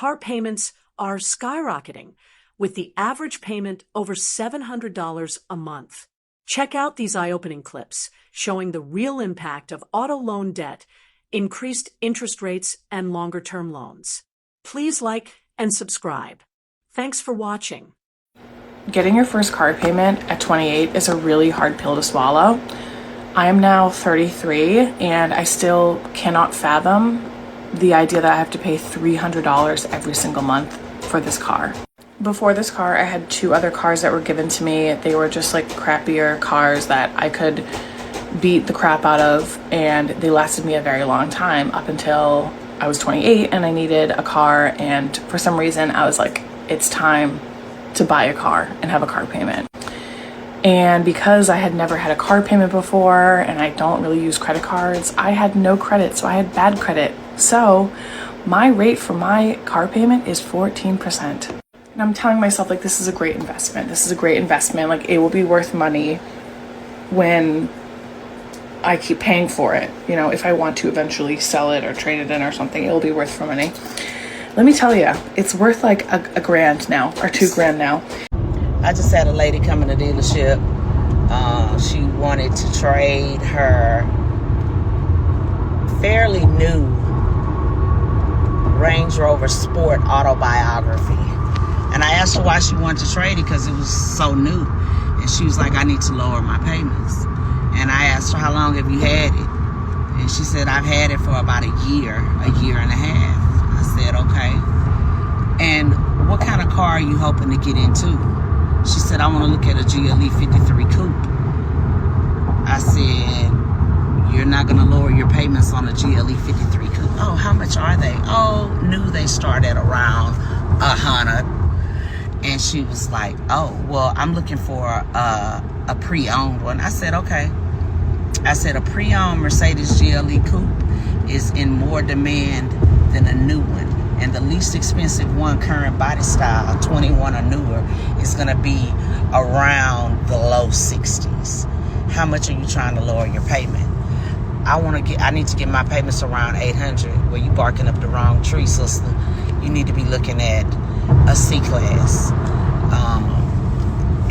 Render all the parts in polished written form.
car payments are skyrocketing, with the average payment over $700 a month. Check out these eye-opening clips showing the real impact of auto loan debt, increased interest rates, and longer-term loans. Please like and subscribe. Thanks for watching. Getting your first car payment at 28 is a really hard pill to swallow. I am now 33 and I still cannot fathom the idea that I have to pay $300 every single month for this car. Before this car, I had 2 other cars that were given to me. They were just like crappier cars that I could beat the crap out of, and they lasted me a very long time up until I was 28 and I needed a car, and for some reason I was like, it's time to buy a car and have a car payment. And because I had never had a car payment before and I don't really use credit cards, I had no credit, so I had bad credit. So my rate for my car payment is 14%. And I'm telling myself, like, this is a great investment. This is a great investment. Like, it will be worth money when I keep paying for it. You know, if I want to eventually sell it or trade it in or something, it will be worth for money. Let me tell you, it's worth like a grand now or $2,000 now. I just had a lady come in the dealership. She wanted to trade her fairly new Range Rover Sport autobiography. And I asked her why she wanted to trade it, because it was so new. And she was like, I need to lower my payments. And I asked her, how long have you had it? And she said, I've had it for about a year and a half. I said, okay. And what kind of car are you hoping to get into? She said, I want to look at a GLE 53 coupe. I said, you're not going to lower your payments on a GLE 53 coupe. Oh, how much are they? Oh, new, they start at around $100. And she was like, oh, well, I'm looking for a pre-owned one. I said, okay. I said, a pre-owned Mercedes GLE coupe is in more demand than a new one. And the least expensive one, current body style, 21 or newer, is going to be around the low 60s. How much are you trying to lower your payment? I need to get my payments around 800. Well, you barking up the wrong tree, sister. You need to be looking at a C-Class.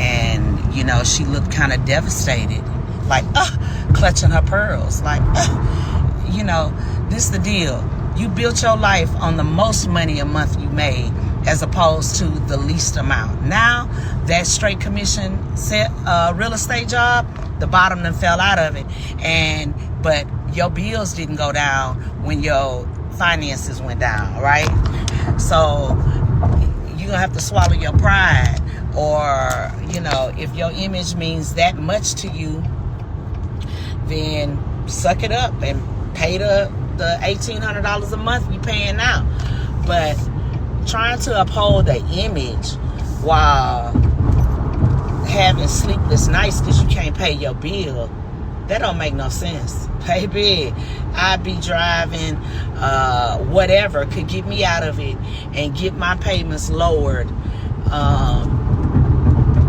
And, you know, she looked kind of devastated, like, clutching her pearls. Like, you know, this is the deal. You built your life on the most money a month you made as opposed to the least amount. Now, that straight commission real estate job, the bottom done fell out of it. But your bills didn't go down when your finances went down, right? So you're going to have to swallow your pride. Or, you know, if your image means that much to you, then suck it up and pay the $1,800 a month you paying now. But trying to uphold the image while having sleepless nights because you can't pay your bill, that don't make no sense. Baby, I be driving whatever could get me out of it and get my payments lowered,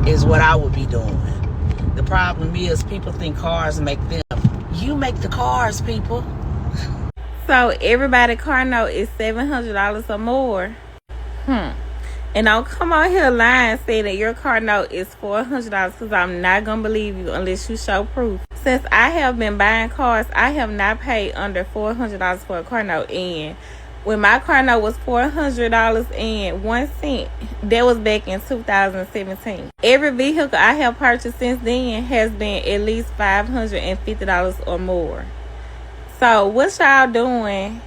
is what I would be doing. The problem is people think cars make them. You make the cars, people. So everybody car note is $700 or more. And don't come on here lying and say that your car note is $400, because I'm not going to believe you unless you show proof. Since I have been buying cars, I have not paid under $400 for a car note. And when my car note was $400.01, that was back in 2017. Every vehicle I have purchased since then has been at least $550 or more. So what y'all doing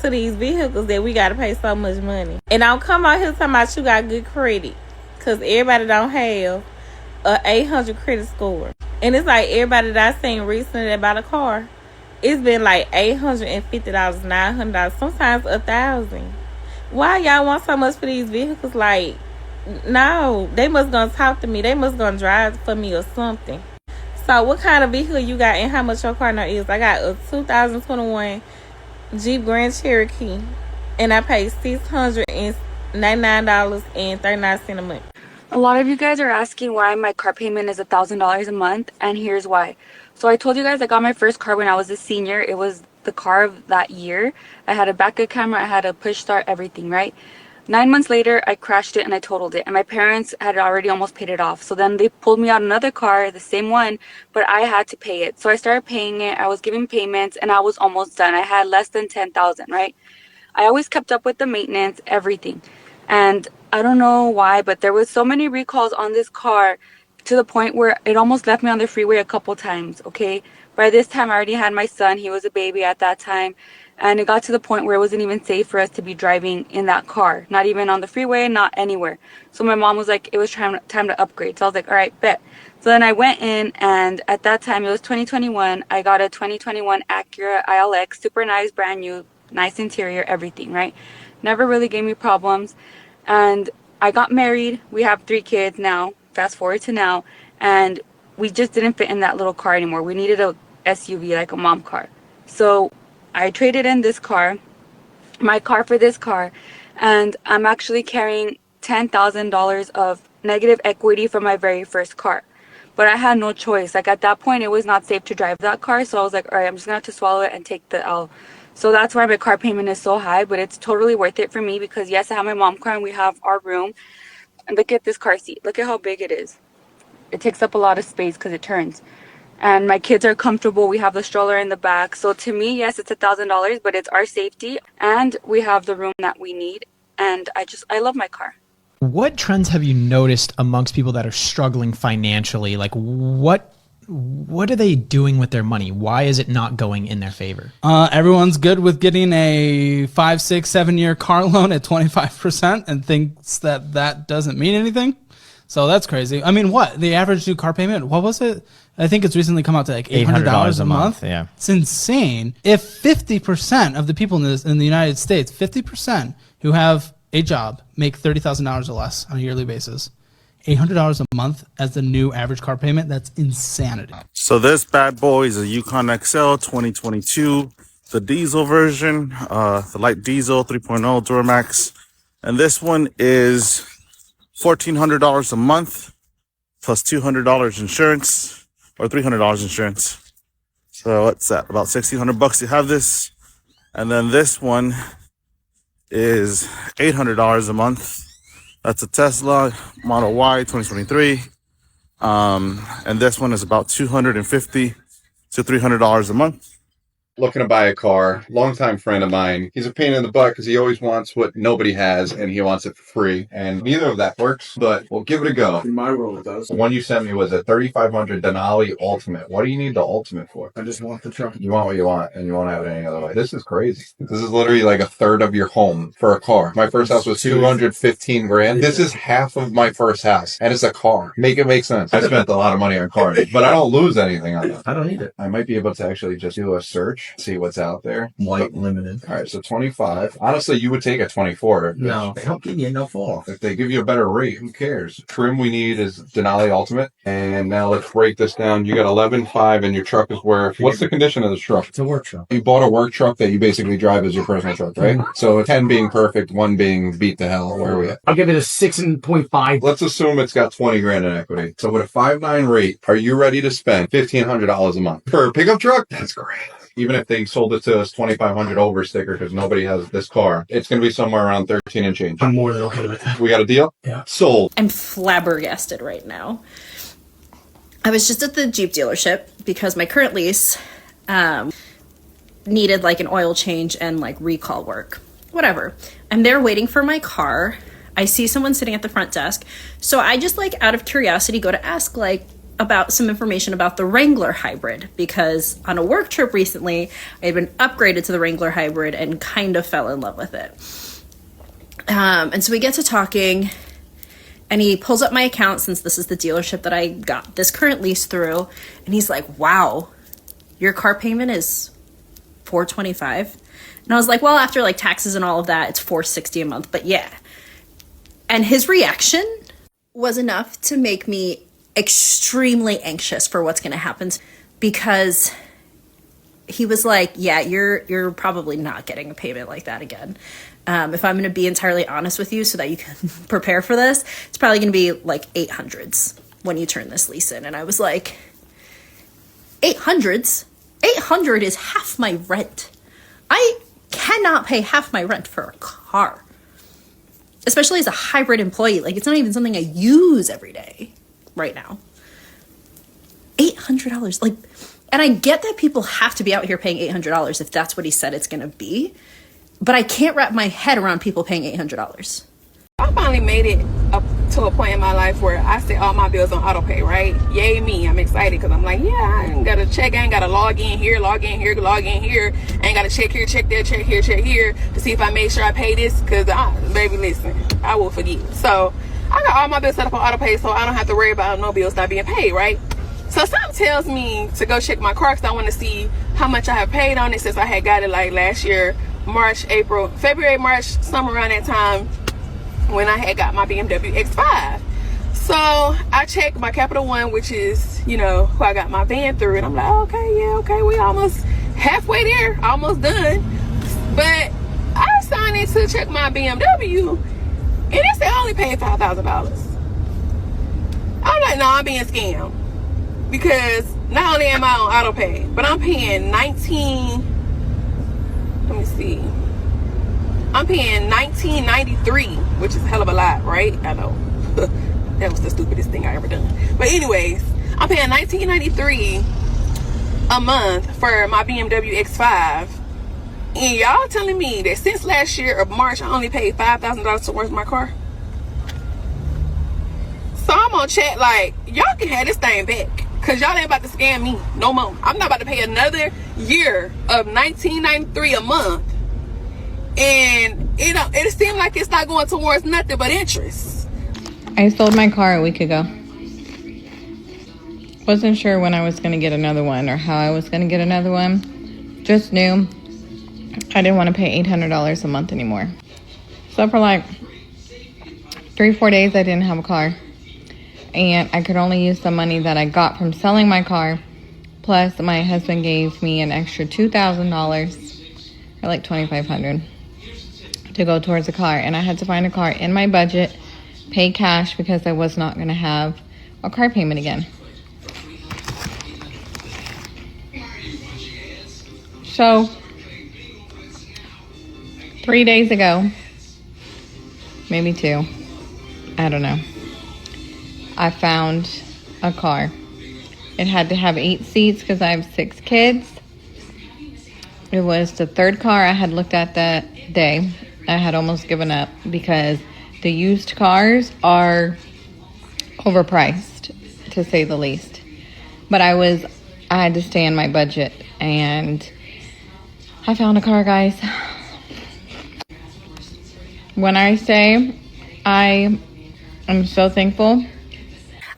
to these vehicles that we got to pay so much money? And don't come out here talking about you got good credit, because everybody don't have a 800 credit score. And it's like everybody that I seen recently that bought a car, it's been like $850, $900, sometimes $1,000. Why y'all want so much for these vehicles? Like, no, they must gonna talk to me. They must gonna drive for me or something. So what kind of vehicle you got and how much your car note is? I got a 2021 Jeep Grand Cherokee, and I paid $699.39 a month. A lot of you guys are asking why my car payment is $1,000 a month, and here's why. So I told you guys I got my first car when I was a senior. It was the car of that year. I had a backup camera, I had a push start, everything, right? 9 months later, I crashed it and I totaled it. And my parents had already almost paid it off. So then they pulled me out another car, the same one, but I had to pay it. So I started paying it. I was giving payments and I was almost done. I had less than 10,000, right? I always kept up with the maintenance, everything. And I don't know why, but there was so many recalls on this car to the point where it almost left me on the freeway a couple times, okay? By this time, I already had my son. He was a baby at that time. And it got to the point where it wasn't even safe for us to be driving in that car. Not even on the freeway, not anywhere. So my mom was like, it was time to upgrade. So I was like, all right, bet. So then I went in, and at that time, it was 2021. I got a 2021 Acura ILX, super nice, brand new, nice interior, everything, right? Never really gave me problems. And I got married. We have 3 kids now. Fast forward to now. And we just didn't fit in that little car anymore. We needed a SUV, like a mom car. So I traded in this car, my car for this car, and I'm actually carrying $10,000 of negative equity from my very first car. But I had no choice. Like at that point, it was not safe to drive that car. So I was like, all right, I'm just gonna have to swallow it and take the L. So that's why my car payment is so high, but it's totally worth it for me because yes, I have my mom car and we have our room. And look at this car seat. Look at how big it is. It takes up a lot of space because it turns. And my kids are comfortable. We have the stroller in the back. So to me, yes, it's $1,000, but it's our safety and we have the room that we need. And I love my car. What trends have you noticed amongst people that are struggling financially? Like what are they doing with their money? Why is it not going in their favor? Everyone's good with getting a 5, 6, 7-year car loan at 25% and thinks that doesn't mean anything. So that's crazy. I mean, what? The average new car payment, what was it? I think it's recently come out to like $800 a month. Yeah. It's insane. If 50% of the people in the United States, 50% who have a job make $30,000 or less on a yearly basis, $800 a month as the new average car payment, that's insanity. So this bad boy is a Yukon XL 2022, the diesel version, the light diesel 3.0 Duramax. And this one is $1,400 a month plus $200 insurance or $300 insurance. So what's that? About $1,600 you have this. And then this one is $800 a month. That's a Tesla Model Y 2023. And this one is about $250 to $300 a month. Looking to buy a car, longtime friend of mine. He's a pain in the butt because he always wants what nobody has and he wants it for free. And neither of that works, but we'll give it a go. In my world, it does. The one you sent me was a 3,500 Denali Ultimate. What do you need the Ultimate for? I just want the truck. You want what you want and you won't have it any other way. This is crazy. This is literally like a third of your home for a car. My first house was 215 grand. This is half of my first house and it's a car. Make it make sense. I spent a lot of money on cars, but I don't lose anything on them. I don't need it. I might be able to actually just do a search, see what's out there. White limited. All right, so 25. Honestly, you would take a 24. No, they don't give you enough off. If they give you a better rate, who cares? Trim we need is Denali Ultimate. And now let's break this down. You got 11.5 and your truck is worth. What's the condition of this truck? It's a work truck. You bought a work truck that you basically drive as your personal truck, right? Mm-hmm. So 10 being perfect, 1 being beat to hell. Where are we at? I'll give it a 6.5. Let's assume it's got 20 grand in equity. So with a 5.9 rate, are you ready to spend $1,500 a month per pickup truck? That's great. Even if they sold it to us 2,500 over sticker because nobody has this car, it's going to be somewhere around 13 and change. I'm more than okay with that. We got a deal? Yeah. Sold. I'm flabbergasted right now. I was just at the Jeep dealership because my current lease needed like an oil change and like recall work. Whatever. I'm there waiting for my car. I see someone sitting at the front desk. So I just like out of curiosity go to ask like about some information about the Wrangler hybrid because on a work trip recently, I had been upgraded to the Wrangler hybrid and kind of fell in love with it. And so we get to talking and he pulls up my account since this is the dealership that I got this current lease through. And he's like, wow, your car payment is $425. And I was like, well, after like taxes and all of that, it's $460 a month, but yeah. And his reaction was enough to make me extremely anxious for what's going to happen because he was like, yeah, you're probably not getting a payment like that again. If I'm going to be entirely honest with you so that you can prepare for this, it's probably going to be like 800s when you turn this lease in. And I was like, 800s? $800 is half my rent. I cannot pay half my rent for a car. Especially as a hybrid employee. Like, it's not even something I use every day right now. $800. Like, and I get that people have to be out here paying $800 if that's what he said it's going to be. But I can't wrap my head around people paying $800. I finally made it up to a point in my life where I set all my bills on Autopay, right? Yay me. I'm excited because I'm like, yeah, I ain't got to check. I ain't got to log in here, log in here, log in here. I ain't got to check here, check there, check here, check here to see if I make sure I pay this because, baby, listen, I will forget. So I got all my bills set up on Autopay so I don't have to worry about no bills not being paid, right? So something tells me to go check my car because I want to see how much I have paid on it since I had got it like last year, March, April, February, March, somewhere around that time when I had got my BMW X5. So I checked my Capital One, which is, you know, who I got my van through. And I'm like, okay, yeah, okay, we almost halfway there, almost done. But I signed in to check my BMW and it said I only paid $5,000. I'm like, no, I'm being scammed. Because not only am I on Autopay, but I'm paying I'm paying $19.93, which is a hell of a lot, right? I know. That was the stupidest thing I ever done. But anyways, I'm paying $19.93 a month for my BMW X5. And y'all telling me that since last year of March, I only paid $5,000 towards my car? So I'm on chat like, y'all can have this thing back. Because y'all ain't about to scam me no more. I'm not about to pay another year of $19.93 a month. And it seemed like it's not going towards nothing but interest. I sold my car a week ago. Wasn't sure when I was going to get another one or how I was going to get another one. Just knew I didn't want to pay $800 a month anymore. So for like 3-4 days, I didn't have a car. And I could only use the money that I got from selling my car. Plus, my husband gave me an extra $2,000 or like $2,500 to go towards a car. And I had to find a car in my budget, pay cash because I was not going to have a car payment again. So, 3 days ago, maybe 2, I don't know, I found a car. It had to have 8 seats because I have 6 kids. It was the 3rd car I had looked at that day. I had almost given up because the used cars are overpriced, to say the least. But I had to stay in my budget, and I found a car, guys. When I say I am so thankful,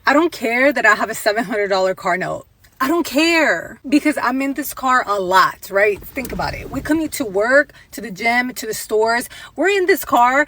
I don't care that I have a $700 car note. I don't care because I'm in this car a lot, right? Think about it. We commute to work, to the gym, to the stores. We're in this car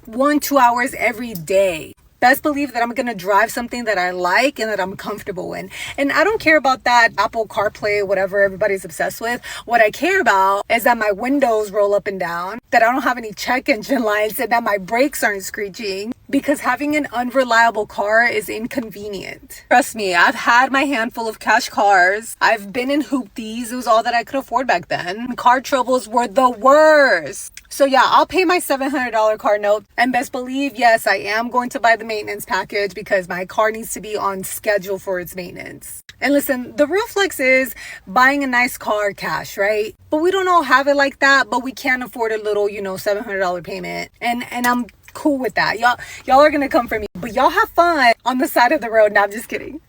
1-2 hours every day. Best believe that I'm going to drive something that I like and that I'm comfortable in. And I don't care about that Apple CarPlay, whatever everybody's obsessed with. What I care about is that my windows roll up and down, that I don't have any check engine lights, and that my brakes aren't screeching. Because having an unreliable car is inconvenient. Trust me, I've had my handful of cash cars. I've been in hoopties. It was all that I could afford back then. Car troubles were the worst. So yeah, I'll pay my $700 car note. And best believe, yes, I am going to buy the maintenance package because my car needs to be on schedule for its maintenance. And listen, the real flex is buying a nice car cash, right? But we don't all have it like that, but we can afford a little, $700 payment. And I'm cool with that. Y'all are gonna come for me, but y'all have fun on the side of the road. No, I'm just kidding.